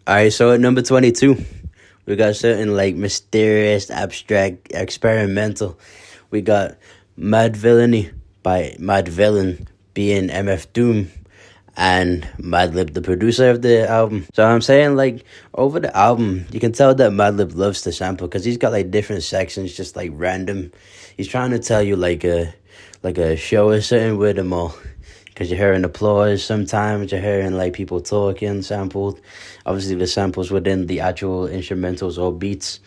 Alright, so at number 22, we got something like mysterious, abstract, experimental. We got Mad Villainy by Mad Villain being MF Doom and Madlib, the producer of the album. So I'm saying, like, over the album, you can tell that Madlib loves to sample because he's got like different sections, just like random. He's trying to tell you like a show or something with them all. Because you're hearing applause sometimes, you're hearing like people talking sampled. Obviously, the samples within the actual instrumentals or beats.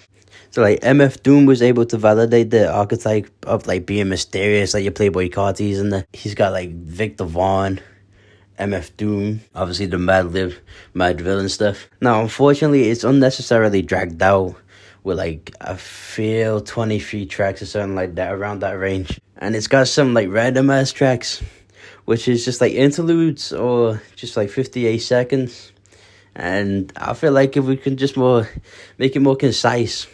So like MF Doom was able to validate the archetype of like being mysterious, like your Playboy Cartis, and he's got like Victor Vaughn, MF Doom, obviously the Madlib, Mad Villain stuff. Now, unfortunately, it's unnecessarily dragged out with like, I feel 23 tracks or something like that, around that range. And it's got some like random ass tracks, which is just like interludes or just like 58 seconds. And I feel like if we can just make it more concise,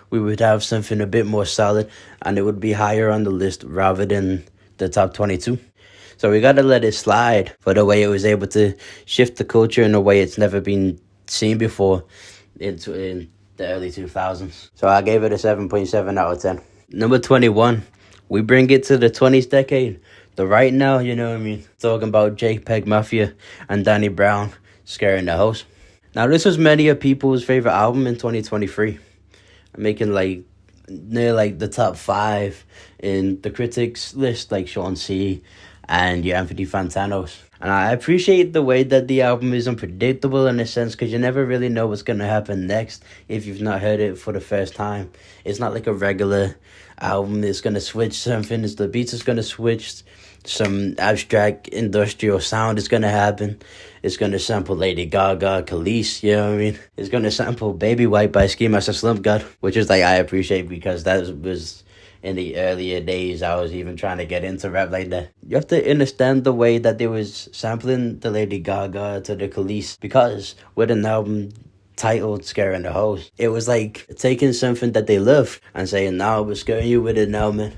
we would have something a bit more solid and it would be higher on the list rather than the top 22. So we gotta let it slide for the way it was able to shift the culture in a way it's never been seen before in the early 2000s. So I gave it a 7.7 out of 10. Number 21, we bring it to the 20s decade. The right now, you know what I mean? Talking about JPEG Mafia and Danny Brown scaring the house. Now, this was many of people's favorite album in 2023. Making like near like the top 5 in the critics list, like Sean C and your Anthony Fantanos. And I appreciate the way that the album is unpredictable in a sense, because you never really know what's going to happen next if you've not heard it for the first time. It's not like a regular album that's going to switch something. The beats is going to switch. Some abstract industrial sound is going to happen. It's going to sample Lady Gaga, Khalees, you know what I mean? It's going to sample Baby White by Ski Master Slump God, which is like, I appreciate, because that was in the earlier days. I was even trying to get into rap like that. You have to understand the way that they was sampling the Lady Gaga to the Khalees, because with an album titled Scaring the Hoes, it was like taking something that they love and saying, now we're scaring you with it now, man.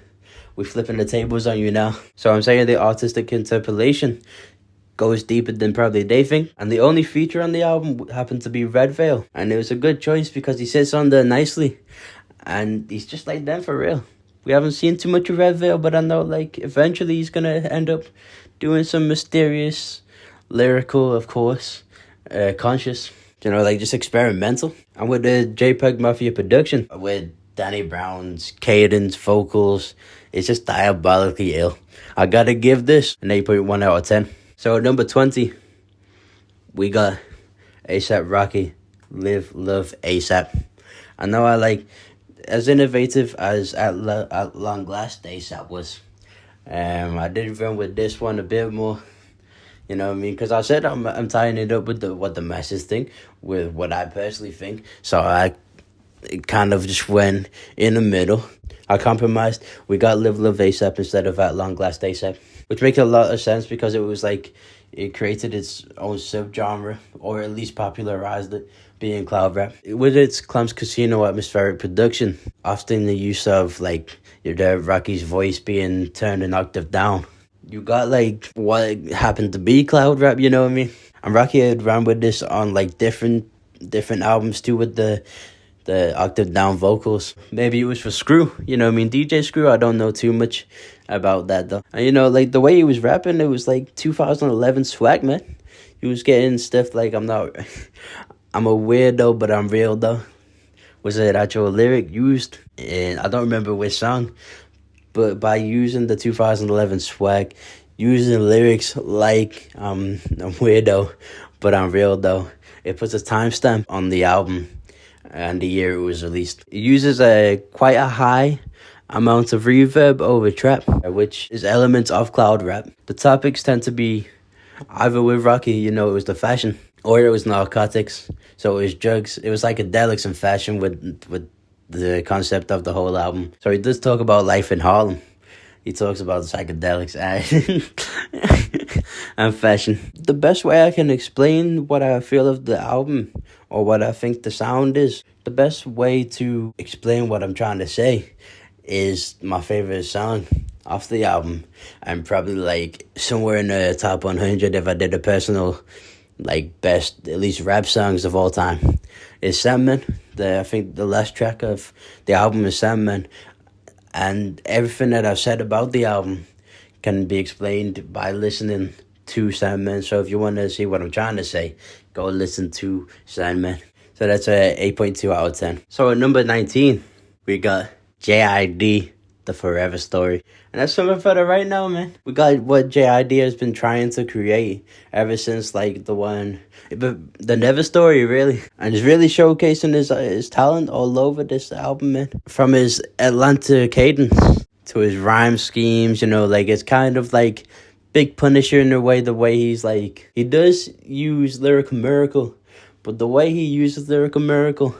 We're flipping the tables on you now. So I'm saying the artistic interpolation goes deeper than probably they think. And the only feature on the album happened to be Red Veil. And it was a good choice because he sits on there nicely. And he's just like them for real. We haven't seen too much of Red Veil, but I know like eventually he's going to end up doing some mysterious, lyrical, of course, conscious, you know, like just experimental. And with the JPEG Mafia production, with Danny Brown's cadence, vocals, it's just diabolically ill. I gotta give this an 8.1 out of 10. So at number 20, we got A$AP Rocky, Live, Love, ASAP. I know I like, as innovative as at long last A$AP was. I did run with this one a bit more. You know what I mean? Because I said I'm tying it up with what the masses think, with what I personally think. So I kind of just went in the middle. I compromised. We got Live Love A$AP instead of At Long Last A$AP, which makes a lot of sense because it was like it created its own subgenre, or at least popularized it, being cloud rap. With its clumps casino atmospheric production, often the use of like your Rocky's voice being turned an octave down. You got like what happened to be cloud rap, you know what I mean? And Rocky had run with this on like different albums too, with the octave down vocals. Maybe it was for Screw, you know what I mean? DJ Screw, I don't know too much about that though. And you know, like the way he was rapping, it was like 2011 swag, man. He was getting stuff like, I'm a weirdo, but I'm real though. Was an actual lyric used, and I don't remember which song, but by using the 2011 swag, using lyrics like I'm a weirdo, but I'm real though, it puts a timestamp on the album and the year it was released. It uses quite a high amount of reverb over trap, which is elements of cloud rap. The topics tend to be either with Rocky, you know, it was the fashion, or it was narcotics. So it was drugs. It was psychedelics and fashion with the concept of the whole album. So he does talk about life in Harlem. He talks about psychedelics and fashion. The best way I can explain what I feel of the album, or what I think the sound is, the best way to explain what I'm trying to say is my favorite song off the album, and probably like somewhere in the top 100 if I did a personal like best, at least rap songs of all time, is Sandman. I think the last track of the album is Sandman, and everything that I've said about the album can be explained by listening to Sandman. So if you want to see what I'm trying to say, go listen to Sandman. So that's a 8.2 out of 10. So at number 19, we got JID, The Forever Story. And that's something for the right now, man. We got what JID has been trying to create ever since, like, the Never Story, really. And he's really showcasing his talent all over this album, man. From his Atlanta cadence to his rhyme schemes, you know, like, it's kind of like Big Punisher in a way, the way he's, like, he does use Lyrical Miracle, but the way he uses Lyrical Miracle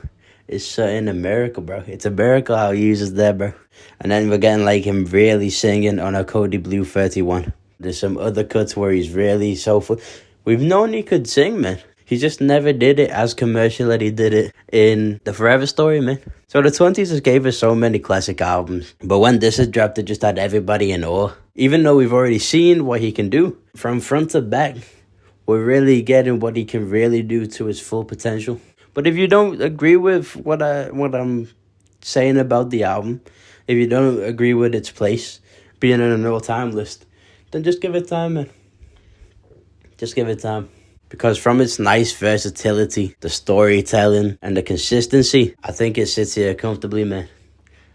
is in America, bro. It's America how he uses that, bro. And then we're getting like him really singing on a Cody Blue 31. There's some other cuts where he's really soulful. We've known he could sing, man. He just never did it as commercial as he did it in The Forever Story, man. So the 20s just gave us so many classic albums. But when this is dropped, it just had everybody in awe. Even though we've already seen what he can do from front to back, we're really getting what he can really do to his full potential. But if you don't agree with what I'm saying about the album, if you don't agree with its place being on an all-time list, then just give it time, man. Just give it time. Because from its nice versatility, the storytelling, and the consistency, I think it sits here comfortably, man.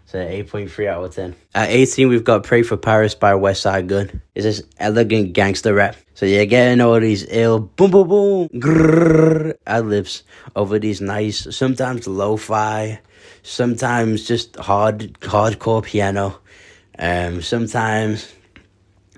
It's an 8.3 out of 10. At 18, we've got Pray for Paris by Westside Gunn. It's this elegant gangster rap. So you're getting all these ill boom, boom, boom, grrr ad-libs over these nice, sometimes lo-fi, sometimes just hardcore piano. Sometimes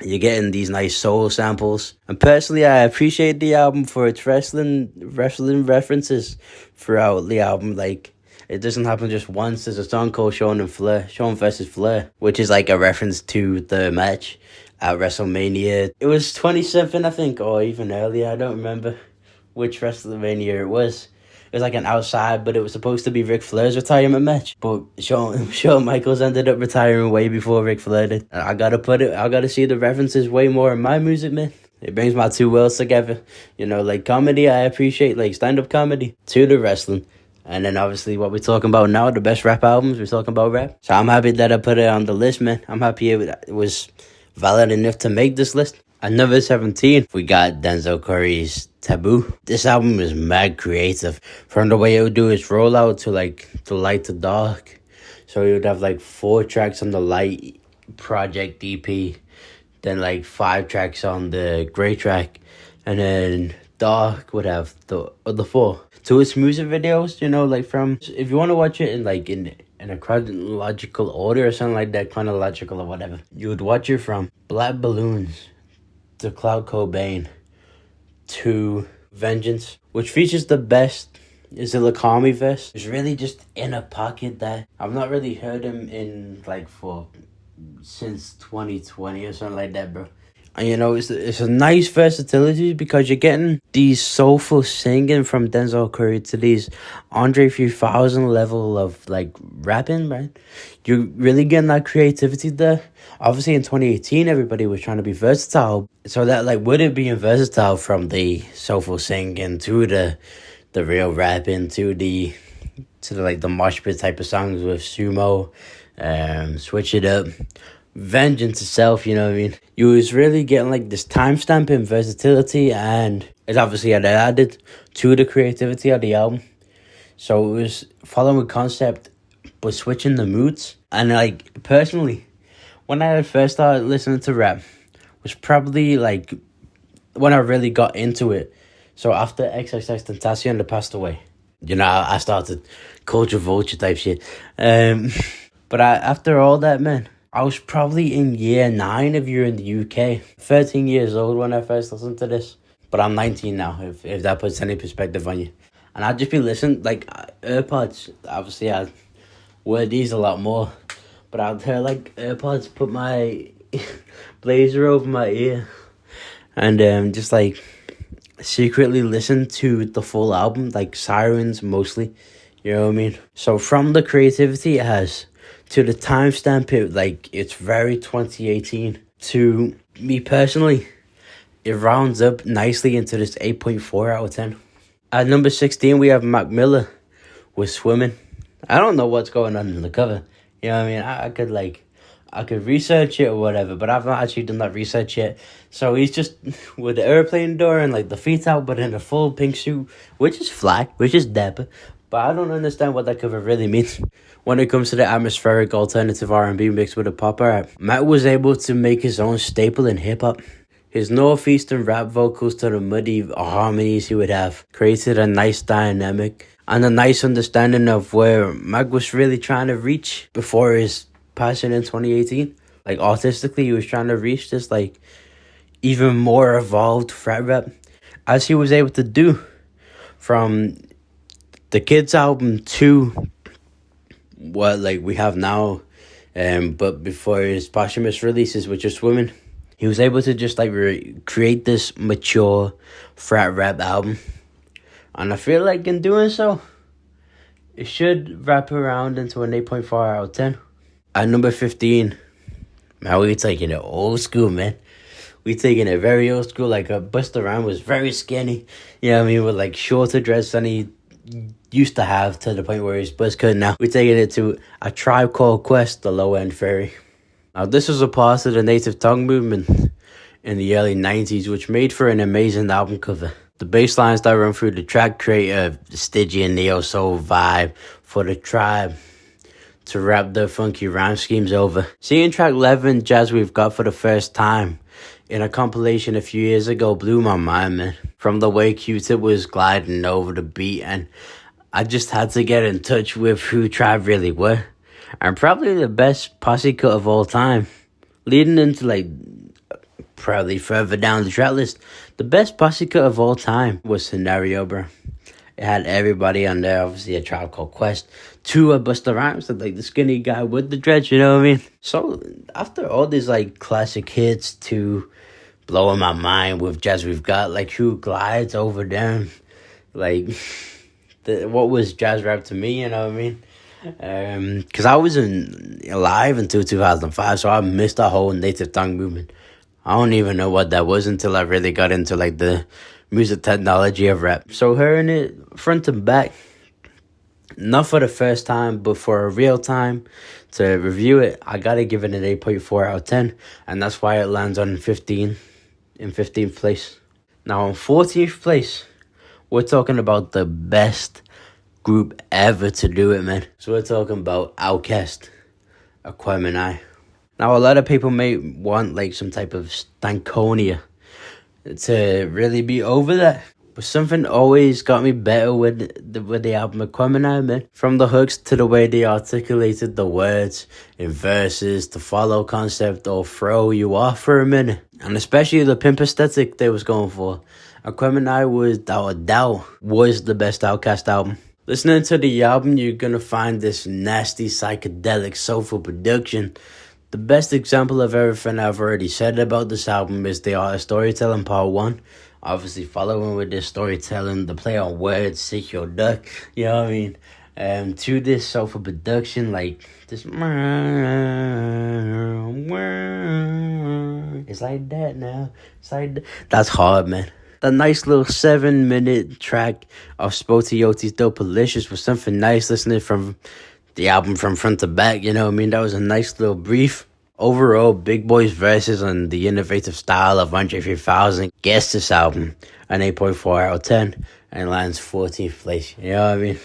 you're getting these nice soul samples. And personally, I appreciate the album for its wrestling references throughout the album. Like, it doesn't happen just once. There's a song called Shawn versus Flair, which is like a reference to the match at WrestleMania. It was 27, I think, or even earlier. I don't remember which WrestleMania it was. It was like an outside, but it was supposed to be Ric Flair's retirement match. But Shawn Michaels ended up retiring way before Ric Flair did. And I gotta see the references way more in my music, man. It brings my two worlds together. You know, like comedy, I appreciate, like stand-up comedy, to the wrestling. And then obviously what we're talking about now, the best rap albums, we're talking about rap. So I'm happy that I put it on the list, man. I'm happy it was valid enough to make this list. At number 17, we got Denzel Curry's Taboo. This album is mad creative. From the way it would do its rollout to like the light to dark. So he would have like 4 tracks on the light project EP. Then like 5 tracks on the gray track. And then dark would have the other 4. To its music videos, you know, like from, if you want to watch it in a chronological order or something like that, chronological or whatever, you would watch it from Black Balloons to Cloud Cobain to Vengeance, which features the best is the Lakami verse. It's really just in a pocket that I've not really heard him in like since 2020 or something like that, bro. And you know, it's a nice versatility because you're getting these soulful singing from Denzel Curry to these Andre 3000 level of like rapping, right? You're really getting that creativity there. Obviously in 2018, everybody was trying to be versatile. So that like, with it being versatile from the soulful singing to the real rapping to the like the mosh pit type of songs with Sumo, Switch It Up, Vengeance itself, you know what I mean? You was really getting like this timestamp and versatility, and it obviously had added to the creativity of the album. So it was following a concept but switching the moods. And like personally, when I first started listening to rap was probably like when I really got into it. So after XXXTentacion that passed away, you know, I started Culture Vulture type shit. But after all that, man, I was probably in year 9 if you're in the UK. 13 years old when I first listened to this. But I'm 19 now, if that puts any perspective on you. And I'd just be listening, like, AirPods. Obviously, I wear these a lot more. But I'd hear, like, AirPods, put my blazer over my ear. And just, like, secretly listen to the full album, like, Sirens mostly. You know what I mean? So from the creativity it has to the timestamp, it's very 2018. To me personally, it rounds up nicely into this 8.4 out of 10. At number 16, we have Mac Miller with Swimming. I don't know what's going on in the cover. You know what I mean? I could research it or whatever, but I've not actually done that research yet. So he's just with the airplane door and like the feet out, but in a full pink suit, which is fly, which is dapper. But I don't understand what that cover really means. When it comes to the atmospheric alternative R&B mixed with a pop art, Matt was able to make his own staple in hip-hop. His northeastern rap vocals to the muddy harmonies he would have created a nice dynamic and a nice understanding of where Mac was really trying to reach before his passing in 2018. Like artistically, he was trying to reach this like even more evolved frat rap, as he was able to do from the Kids album to what like we have now, but before his posthumous releases, which are Swimming. He was able to just like create this mature frat rap album. And I feel like in doing so, it should wrap around into an 8.4 out of 10. At number 15, man, we taking it old school, man. We taking it very old school. Like Busta Rhymes was very skinny. You know what I mean? With like shorter dreads than he used to have, to the point where he's buzz cut now. We're taking it to A Tribe Called Quest, the Low End Fairy. Now, this was a part of the Native Tongue movement in the early 90s, which made for an amazing album cover. The bass lines that run through the track create a Stygian neo-soul vibe for the tribe to wrap their funky rhyme schemes over. Seeing track 11, Jazz We've Got, for the first time in a compilation a few years ago blew my mind, man. From the way Q-Tip was gliding over the beat, and I just had to get in touch with who Tribe really were. And probably the best posse cut of all time. Leading into like probably further down the track list, the best posse cut of all time was Scenario, bro. It had everybody on there, obviously A Tribe Called Quest, to a Busta Rhymes, like the skinny guy with the dreads, you know what I mean? So after all these like classic hits to blowing my mind with Jazz We've Got, like who glides over them, like what was jazz rap to me, you know what I mean? Because I wasn't alive until 2005, so I missed the whole Native Tongue movement. I don't even know what that was until I really got into like the music technology of rap. So hearing it front and back, not for the first time, but for a real time to review it, I gotta give it an 8.4 out of 10, and that's why it lands on 15 in 15th place. Now on 14th place, we're talking about the best group ever to do it, man. So we're talking about Outkast, Aquemini. Now a lot of people may want like some type of Stankonia to really be over that, but something always got me better with the album Aquemini, man. From the hooks to the way they articulated the words in verses, the follow concept or throw you off for a minute, and especially the pimp aesthetic they was going for. Aquemini was, without a doubt, was the best Outkast album. Listening to the album, you're gonna find this nasty, psychedelic, soulful production. The best example of everything I've already said about this album is the art of storytelling part 1. Obviously, following with this storytelling, the play on words, sick your duck, you know what I mean? To this soulful production, like this, it's like that now. It's like that. That's hard, man. The nice little 7-minute track of Spotty Oti's Dopalicious was something nice listening from the album from front to back, you know what I mean? That was a nice little brief. Overall, Big Boy's verses and the innovative style of Andre 3000 gets this album an 8.4 out of 10 and lands 14th place, you know what I mean?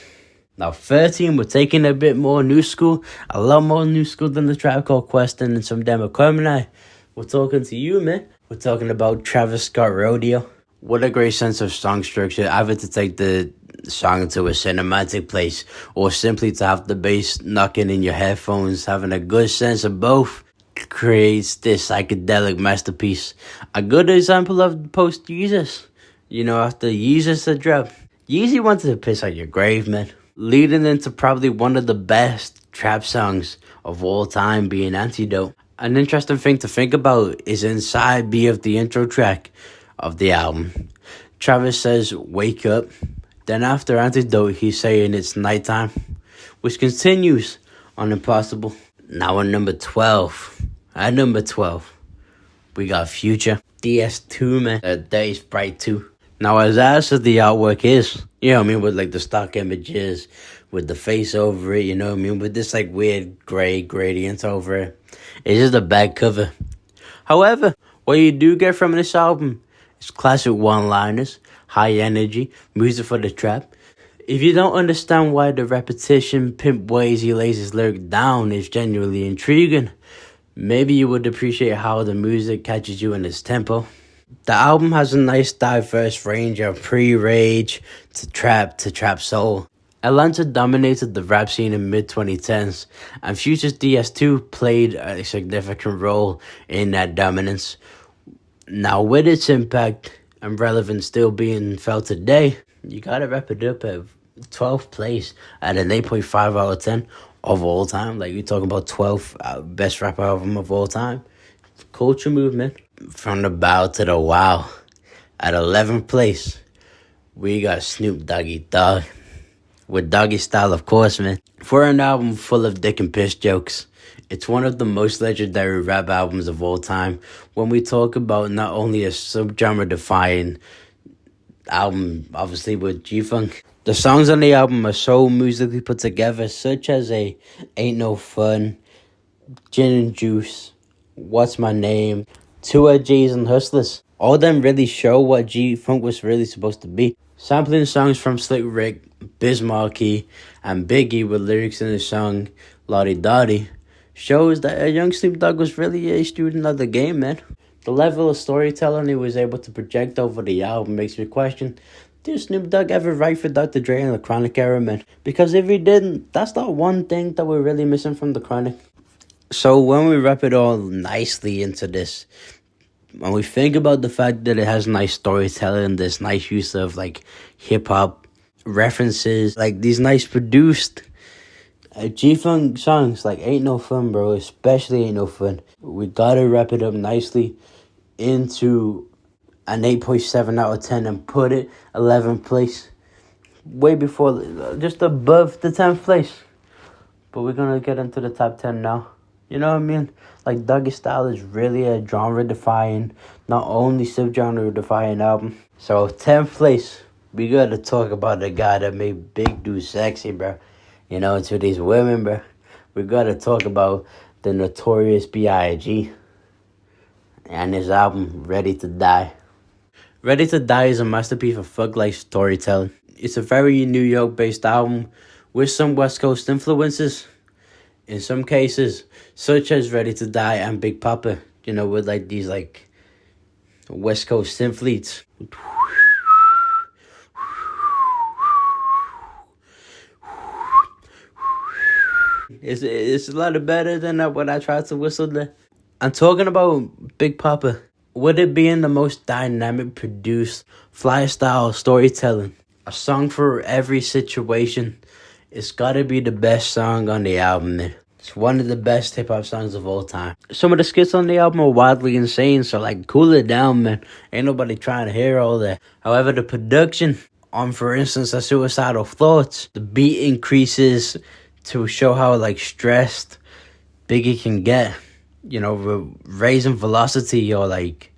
Now 13, we're taking a bit more new school, a lot more new school than the Tribe Called Quest and some Demo Aquemini. We're talking to you, man. We're talking about Travis Scott Rodeo. What a great sense of song structure, either to take the song into a cinematic place or simply to have the bass knocking in your headphones. Having a good sense of both creates this psychedelic masterpiece. A good example of post Yeezus. You know, after Yeezus had dropped, Yeezy wanted to piss on your grave, man. Leading into probably one of the best trap songs of all time being Antidote. An interesting thing to think about is inside B of the intro track of the album, Travis says, "Wake up." Then after Antidote, he's saying it's nighttime, which continues on Impossible. Now at number 12, we got Future. DS2, man. That is bright too. Now, as ass as the artwork is, you know what I mean, with like the stock images, with the face over it, you know what I mean, with this like weird gray gradient over it. It's just a bad cover. However, what you do get from this album is classic one-liners, high energy, music for the trap. If you don't understand why the repetition, pimp ways he lays his lyric down is genuinely intriguing, maybe you would appreciate how the music catches you in its tempo. The album has a nice diverse range of pre-rage to trap soul. Atlanta dominated the rap scene in mid-2010s, and Future's DS2 played a significant role in that dominance. Now, with its impact and relevance still being felt today, you gotta wrap it up at 12th place at an 8.5 out of 10 of all time. Like, you're talking about 12th best rap album of all time. Culture movement. From the bow to the wow. At 11th place, we got Snoop Doggy Dogg. With Doggy Style, of course, man. For an album full of dick and piss jokes, it's one of the most legendary rap albums of all time. When we talk about not only a subgenre-defying album, obviously with G-Funk, the songs on the album are so musically put together, such as Ain't No Fun, Gin and Juice, What's My Name, 2 G's and Hustlers. All of them really show what G-Funk was really supposed to be. Sampling songs from Slick Rick, Biz Markie, and Biggie with lyrics in the song Lottie Dottie shows that a young Snoop Dogg was really a student of the game, man. The level of storytelling he was able to project over the album makes me question, did Snoop Dogg ever write for Dr. Dre in the Chronic era, man? Because if he didn't, that's not one thing that we're really missing from the Chronic. So when we wrap it all nicely into this, when we think about the fact that it has nice storytelling, this nice use of like hip-hop references, like these nice produced G-Funk songs like Ain't No Fun, bro, especially Ain't No Fun, we gotta wrap it up nicely into an 8.7 out of 10 and put it 11th place, way before, just above the 10th place. But we're gonna get into the top 10 now. You know what I mean? Like, Doggy Style is really a genre-defying, not only subgenre-defying album. So, 10th place, we gotta talk about the guy that made Big Dude sexy, bro. You know, to these women, bro. We gotta talk about the Notorious B.I.G. and his album, Ready to Die. Ready to Die is a masterpiece of thug-like storytelling. It's a very New York-based album with some West Coast influences. In some cases, such as Ready to Die and Big Papa, you know, with like these like West Coast synth leads. It's a lot better than what I tried to whistle there. I'm talking about Big Papa. With it being the most dynamic, produced, fly style storytelling, a song for every situation, it's gotta be the best song on the album, man. It's one of the best hip-hop songs of all time. Some of the skits on the album are wildly insane, so like, cool it down, man. Ain't nobody trying to hear all that. However, the production on, for instance, a Suicidal Thoughts, the beat increases to show how like stressed Biggie can get. You know, raising velocity or like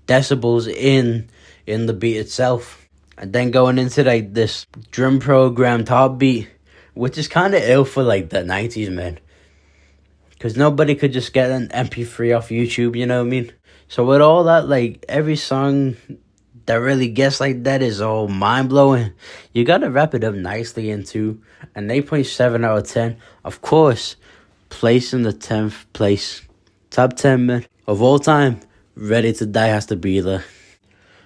decibels in the beat itself. And then going into like this drum programmed top beat, which is kind of ill for like the 90s, man. Because nobody could just get an MP3 off YouTube, you know what I mean? So with all that, like, every song that really gets like that is all mind-blowing. You gotta wrap it up nicely into an 8.7 out of 10. Of course, place in the 10th place. Top 10, man. Of all time, Ready to Die has to be there.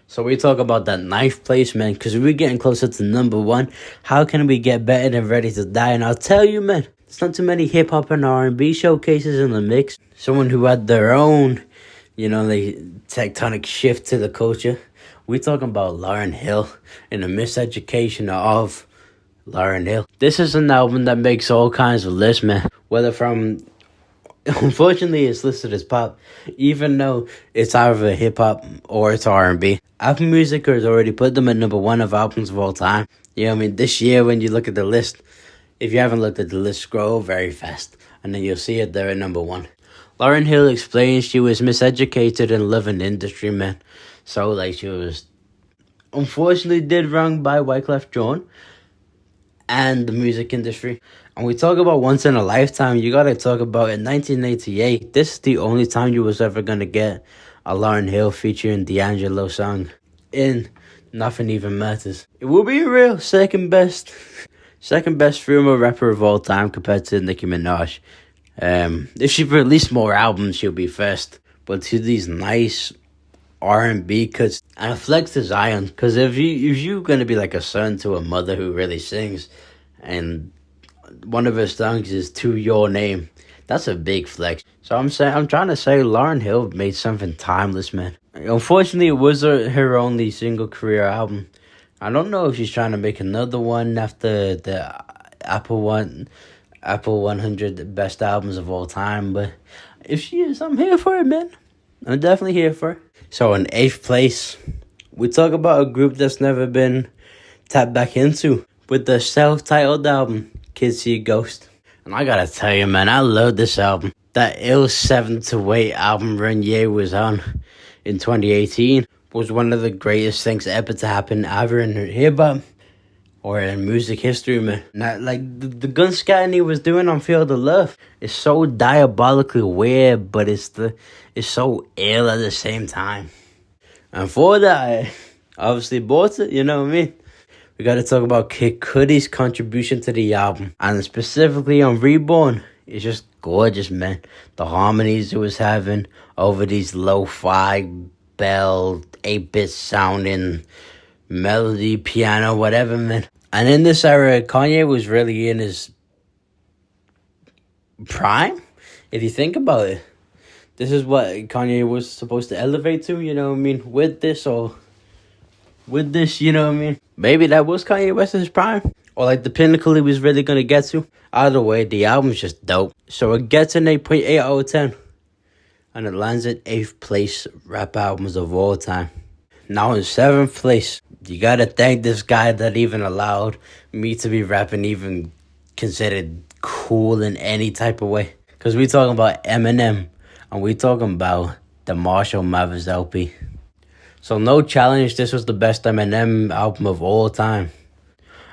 So we talk about that 9th place, man, because we're getting closer to number 1. How can we get better than Ready to Die? And I'll tell you, man, there's not too many hip-hop and R&B showcases in the mix. Someone who had their own, you know, like, tectonic shift to the culture. We're talking about Lauryn Hill and the miseducation of Lauryn Hill. This is an album that makes all kinds of lists, man. Whether from... Unfortunately, it's listed as pop, even though it's either hip-hop or it's R&B. Apple Music has already put them at number 1 of albums of all time. You know what I mean? This year, when you look at the list, if you haven't looked at the list, scroll very fast, and then you'll see it there at number 1. Lauryn Hill explains she was miseducated in living industry, man. So, like, she was unfortunately did wrong by Wyclef Jean and the music industry. And we talk about once in a lifetime, you gotta talk about in 1988. This is the only time you was ever gonna get a Lauryn Hill featuring D'Angelo song in Nothing Even Matters. It will be real second best female rapper of all time compared to Nicki Minaj. If she released more albums, she'll be first. But to these nice R&B cuts, and flex to Zion, because if you're gonna be like a son to a mother who really sings, and one of her songs is To Your Name, that's a big flex. So I'm trying to say Lauryn Hill made something timeless, man. Unfortunately, it was her only single career album. I don't know if she's trying to make another one after the Apple 100 best albums of all time, but if she is, I'm here for it, man. I'm definitely here for it. So in 8th place, we talk about a group that's never been tapped back into with the self-titled album, Kids See a Ghost. And I gotta tell you, man, I love this album. That ill 7 to 8 album run Ye was on in 2018 was one of the greatest things ever to happen either in hip-hop or in music history, man. Not like the gun scatting he was doing on Field of Love is so diabolically weird, but it's so ill at the same time. And for that, I obviously bought it, you know what I mean? We gotta talk about Kid Cudi's contribution to the album, and specifically on Reborn. It's just gorgeous, man. The harmonies it was having over these lo-fi bell 8-bit sounding melody, piano, whatever, man. And in this era, Kanye was really in his prime, if you think about it. This is what Kanye was supposed to elevate to, you know what I mean? With this, you know what I mean? Maybe that was Kanye West's prime, or like the pinnacle he was really gonna get to. Either way, the album's just dope. So it gets an 8.8 out of 10. And it lands at 8th place rap albums of all time. Now in 7th place, you gotta thank this guy that even allowed me to be rapping, even considered cool in any type of way. Because we talking about Eminem, and we talking about the Marshall Mathers LP. So no challenge, this was the best Eminem album of all time.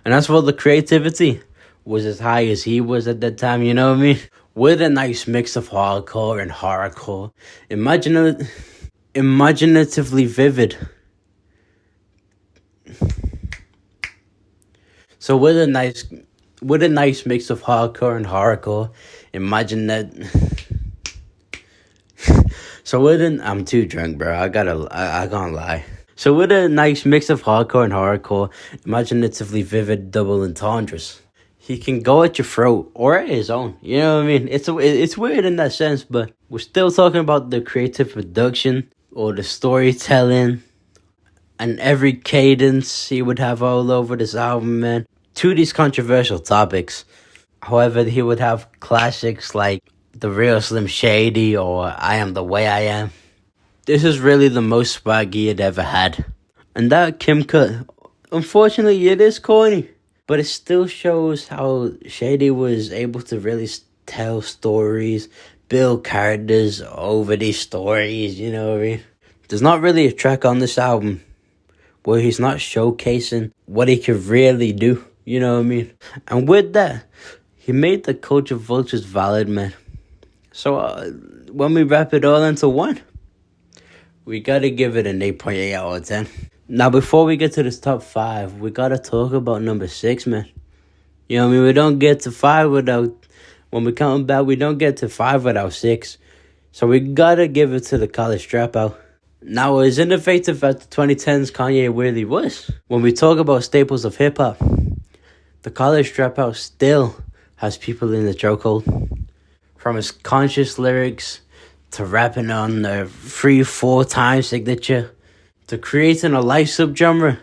And as for the creativity, was as high as he was at that time, you know what I mean? With a nice mix of hardcore and horrorcore. Imaginatively vivid. So with a nice mix of hardcore and horrorcore, I'm too drunk, bro. I can't lie. So with a nice mix of hardcore and horrorcore, imaginatively vivid double entendres, he can go at your throat or at his own. You know what I mean? It's weird in that sense, but we're still talking about the creative production or the storytelling and every cadence he would have all over this album, man. To these controversial topics. However, he would have classics like The Real Slim Shady or I Am the Way I Am. This is really the most swag he had ever had. And that Kim cut, unfortunately, it is corny. But it still shows how Shady was able to really tell stories, build characters over these stories, you know what I mean? There's not really a track on this album where he's not showcasing what he could really do, you know what I mean? And with that, he made the Culture Vultures valid, man. So when we wrap it all into one, we gotta give it an 8.8 out of 10. Now, before we get to this top 5, we gotta talk about number 6, man. You know what I mean? We don't get to 5 without... When we count back, we don't get to 5 without 6. So we gotta give it to the College Dropout. Now, as innovative as the 2010s Kanye really was, when we talk about staples of hip-hop, the College Dropout still has people in the chokehold. From his conscious lyrics, to rapping on the 3-4 time signature, to creating a light subgenre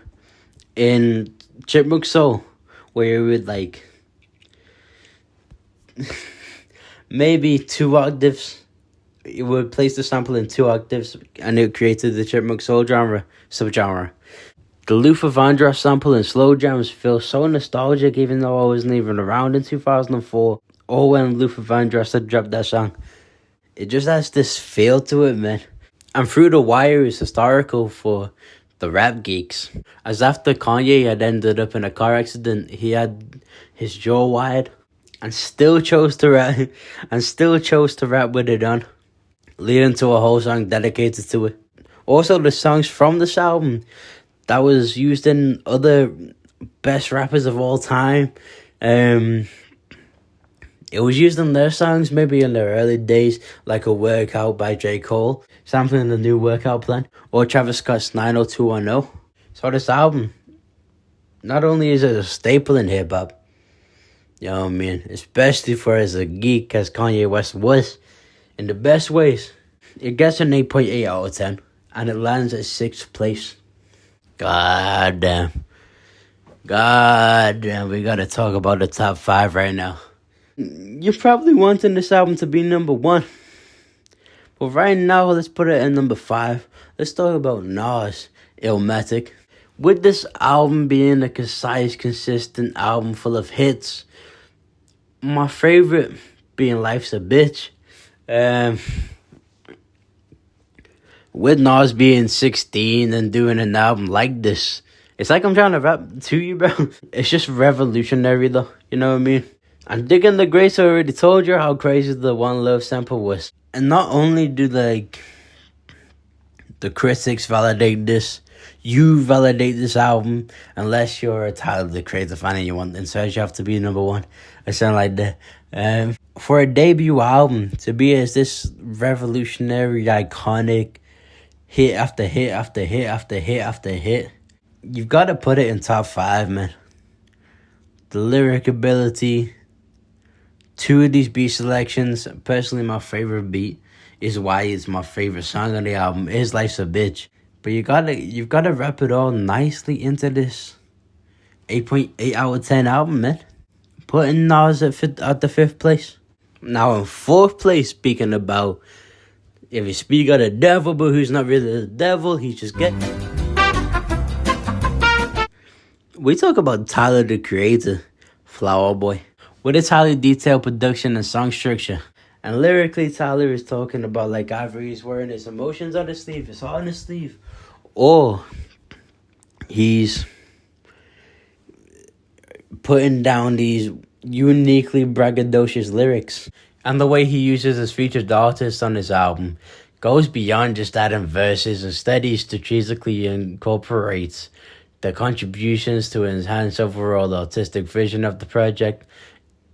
in Chipmunk Soul, where it would like maybe 2 octaves. It would place the sample in 2 octaves, and it created the Chipmunk Soul subgenre. The Luther Vandross sample in Slow Jams feels so nostalgic, even though I wasn't even around in 2004, or when Luther Vandross had dropped that song. It just has this feel to it, man. And Through the Wire is historical for the rap geeks. As after Kanye had ended up in a car accident, he had his jaw wired and still chose to rap with it on, leading to a whole song dedicated to it. Also, the songs from this album that was used in other best rappers of all time. It was used in their songs maybe in their early days, like a Workout by J. Cole, sampling the new Workout Plan, or Travis Scott's 90210. So this album, not only is it a staple in hip hop, you know what I mean, especially for as a geek as Kanye West was, in the best ways, it gets an 8.8 out of 10, and it lands at 6th place. God damn, we gotta talk about the top 5 right now. You're probably wanting this album to be number 1. But right now, let's put it at number 5. Let's talk about Nas, Illmatic. With this album being a concise, consistent album full of hits, my favorite being Life's a Bitch. With Nas being 16 and doing an album like this, it's like I'm trying to rap to you, bro. It's just revolutionary, though. You know what I mean? And Digging the Grace already told you how crazy the One Love sample was. And not only do the critics validate this, you validate this album, unless you're a Tyler the Creator fan and you want Inside, you have to be number 1 or something like that. For a debut album to be as this revolutionary, iconic, hit after hit after hit after hit after hit, you've got to put it in top 5, man. The lyric ability, 2 of these beat selections, personally my favorite beat is why it's my favorite song on the album, is Life's a Bitch. But you've gotta wrap it all nicely into this 8.8 out of 10 album, man. Putting Nas at the 5th place. Now in 4th place, speaking about if you speak of the devil, but who's not really the devil, he's just get. We talk about Tyler the Creator, Flower Boy. With its highly detailed production and song structure. And lyrically, Tyler is talking about like Ivory's wearing his emotions on his sleeve, his heart on his sleeve. Or he's putting down these uniquely braggadocious lyrics. And the way he uses his featured artists on his album goes beyond just adding verses. Instead, he strategically incorporates the contributions to enhance overall artistic vision of the project.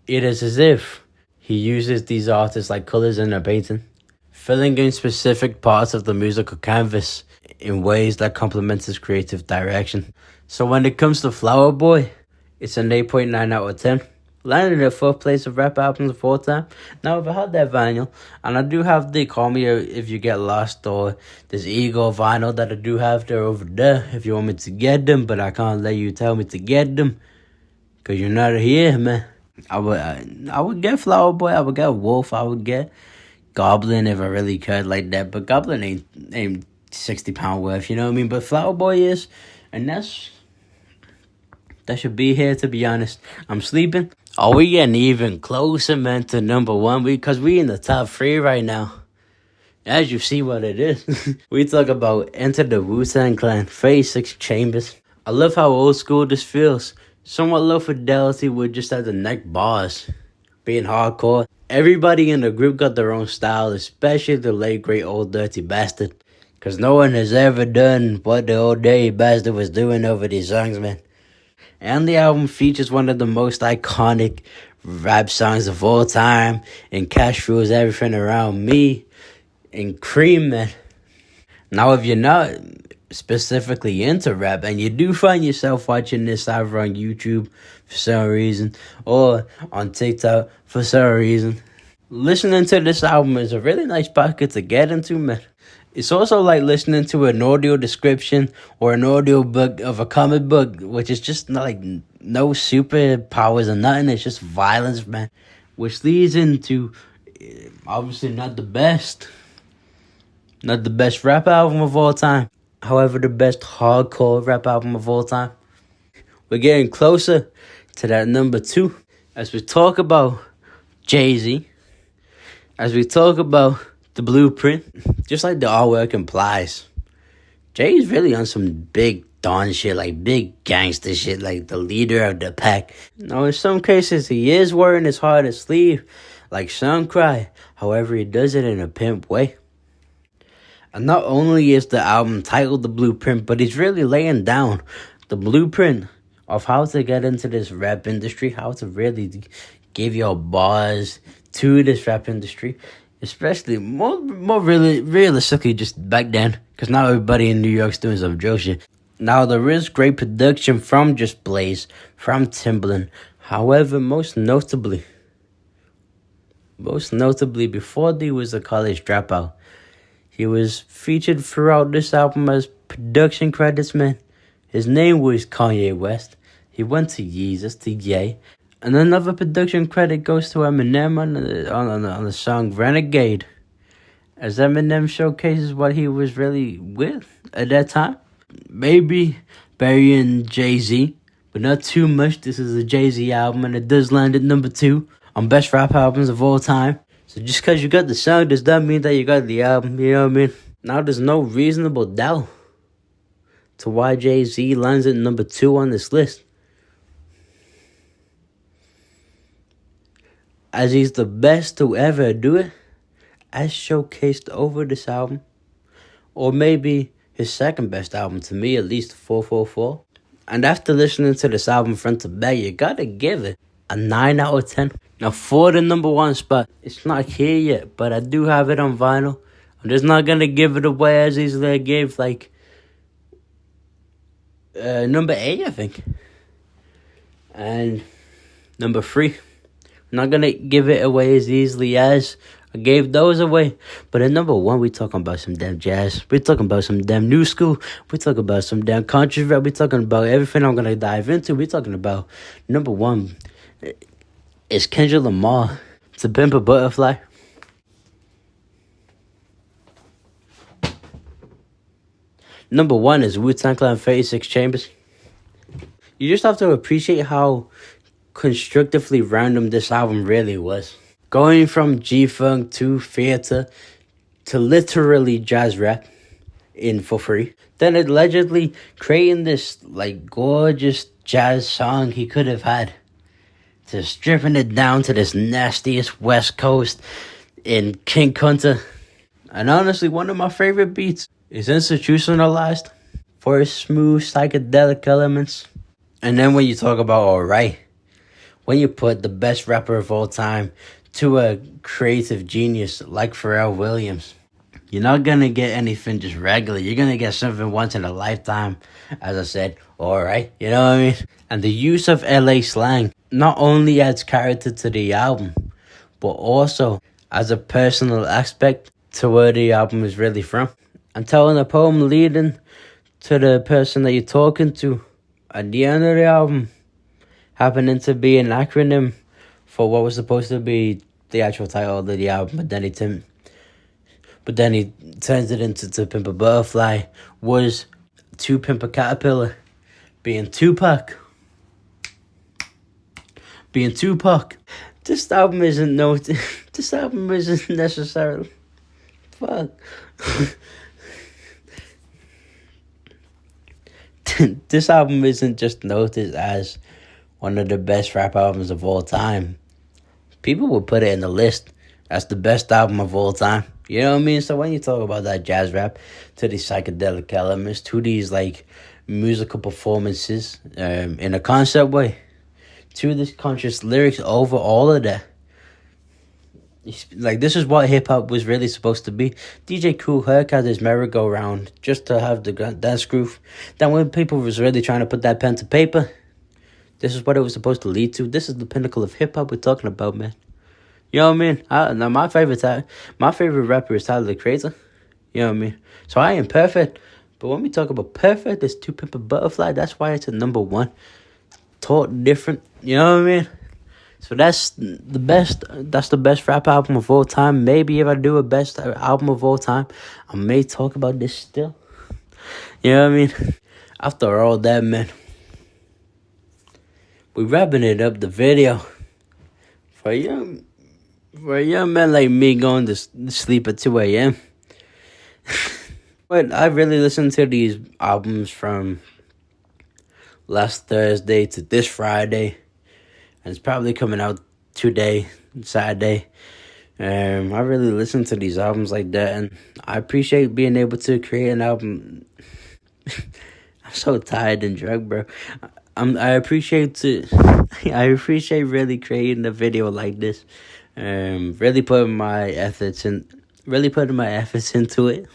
It is as if he uses these artists like colors in a painting, filling in specific parts of the musical canvas in ways that complement his creative direction. So when it comes to Flower Boy, it's an 8.9 out of 10. Landing at 4th place of rap albums of all time. Now, if I had that vinyl, and I do have the Call Me If You Get Lost or this Ego vinyl that I do have there over there, if you want me to get them, but I can't let you tell me to get them, because you're not here, man. I would get Flower Boy, I would get Wolf, I would get Goblin if I really could like that, but Goblin ain't 60 pound worth, you know what I mean? But Flower Boy is, and that should be here, to be honest. I'm sleeping. Are we getting even closer, man, to number 1? Because we in the top 3 right now. As you see what it is. We talk about Enter the Wu-Tang Clan, 36 Chambers. I love how old school this feels. Somewhat low fidelity with just at the neck bars. Being hardcore. Everybody in the group got their own style, especially the late great Old Dirty Bastard. Because no one has ever done what the Old Dirty Bastard was doing over these songs, man. And the album features one of the most iconic rap songs of all time, and Cash Rules Everything Around Me, and Cream, man. Now, if you're not specifically into rap, and you do find yourself watching this either on YouTube for some reason, or on TikTok for some reason, listening to this album is a really nice pocket to get into, man. It's also like listening to an audio description or an audio book of a comic book, which is just not like no superpowers or nothing. It's just violence, man. Which leads into obviously not the best rap album of all time. However, the best hardcore rap album of all time. We're getting closer to that number 2 as we talk about Jay-Z, as we talk about The blueprint, just like the artwork implies, Jay's really on some big Don shit, like big gangster shit, like the leader of the pack. Now, in some cases, he is wearing his heart on his sleeve, like Sun Cry. However, he does it in a pimp way. And not only is the album titled The Blueprint, but he's really laying down the blueprint of how to get into this rap industry, how to really give your bars to this rap industry, especially more really realistically just back then, because now everybody in New York's doing some drill shit. Now, there is great production from Just Blaze, from Timbaland. However, most notably, before he was a college dropout, he was featured throughout this album as production credits, man. His name was Kanye West. He went to Yeezus, to Ye. And another production credit goes to Eminem on the song Renegade, as Eminem showcases what he was really with at that time. Maybe burying Jay-Z, but not too much. This is a Jay-Z album, and it does land at number 2 on best rap albums of all time. So just because you got the song does not mean that you got the album, you know what I mean? Now, there's no reasonable doubt to why Jay-Z lands at number 2 on this list, as he's the best to ever do it, as showcased over this album. Or maybe his second best album, to me at least, 444. And after listening to this album front to back, you gotta give it a 9 out of 10. Now, for the number 1 spot, it's not here yet, but I do have it on vinyl. I'm just not gonna give it away as easily as I gave, like, number 8, I think. And number 3. I'm not gonna give it away as easily as I gave those away. But at number 1, we talking about some damn jazz. We're talking about some damn new school. We're talking about some damn country rap. We're talking about everything I'm gonna dive into. We're talking about number 1 is Kendrick Lamar. To Pimp a Butterfly. Number 1 is Wu-Tang Clan 36 Chambers. You just have to appreciate how constructively random this album really was. Going from G-Funk to theater to literally jazz rap in for free. Then allegedly creating this like gorgeous jazz song he could have had, to stripping it down to this nastiest West Coast in King Kunta. And honestly, one of my favorite beats is Institutionalized for its smooth psychedelic elements. And then when you talk about Alright, when you put the best rapper of all time to a creative genius like Pharrell Williams, you're not gonna get anything just regular. You're gonna get something once in a lifetime. As I said, Alright, you know what I mean? And the use of LA slang not only adds character to the album, but also as a personal aspect to where the album is really from. And telling a poem leading to the person that you're talking to at the end of the album, happening to be an acronym for what was supposed to be the actual title of the album, but then he turns it into To Pimp a Butterfly, was To Pimp a Caterpillar, being Tupac. This album isn't necessarily fuck. This album isn't just noted as one of the best rap albums of all time. People would put it in the list as the best album of all time. You know what I mean? So when you talk about that jazz rap, to these psychedelic elements, to these like musical performances in a concept way, to this conscious lyrics over all of that. Like, this is what hip-hop was really supposed to be. DJ Kool Herc had his merry-go-round just to have the dance groove. Then when people was really trying to put that pen to paper, this is what it was supposed to lead to. This is the pinnacle of hip-hop we're talking about, man. You know what I mean? Now my favorite rapper is Tyler, the Creator. You know what I mean? So I ain't perfect. But when we talk about perfect, it's To Pimp a Butterfly. That's why it's a number 1. Taught different. You know what I mean? So that's the best rap album of all time. Maybe if I do a best album of all time, I may talk about this still. You know what I mean? After all that, man, we wrapping it up, the video. For For a young man like me going to sleep at 2 a.m. But I really listened to these albums from last Thursday to this Friday, and it's probably coming out today, Saturday. I really listen to these albums like that, and I appreciate being able to create an album. I'm so tired and drunk, bro. I appreciate I appreciate really creating a video like this. Really putting my efforts into it.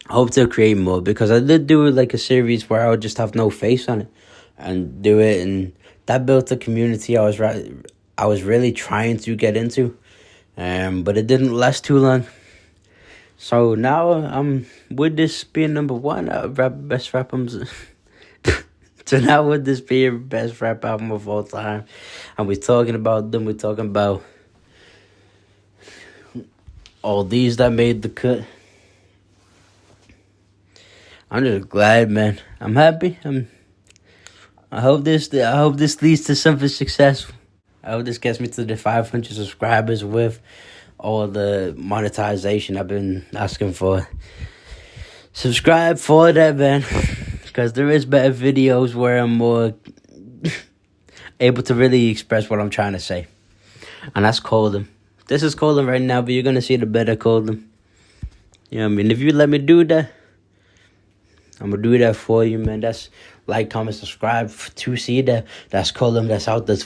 I hope to create more, because I did do like a series where I would just have no face on it and do it, and that built a community I was really trying to get into, but it didn't last too long. So now I'm with this being number one best rap albums. So now with this being best rap album of all time, and we're talking about them, we're talking about all these that made the cut. I'm just glad, man. I'm happy. I hope this leads to something successful. I hope this gets me to the 500 subscribers with all the monetization I've been asking for. Subscribe for that, man, because there is better videos where I'm more able to really express what I'm trying to say. And that's Colden. This is Colden right now, but you're going to see the better Colden. You know what I mean? If you let me do that, I'm going to do that for you, man. That's like, comment, subscribe to see that. That's Colden. That's out. That's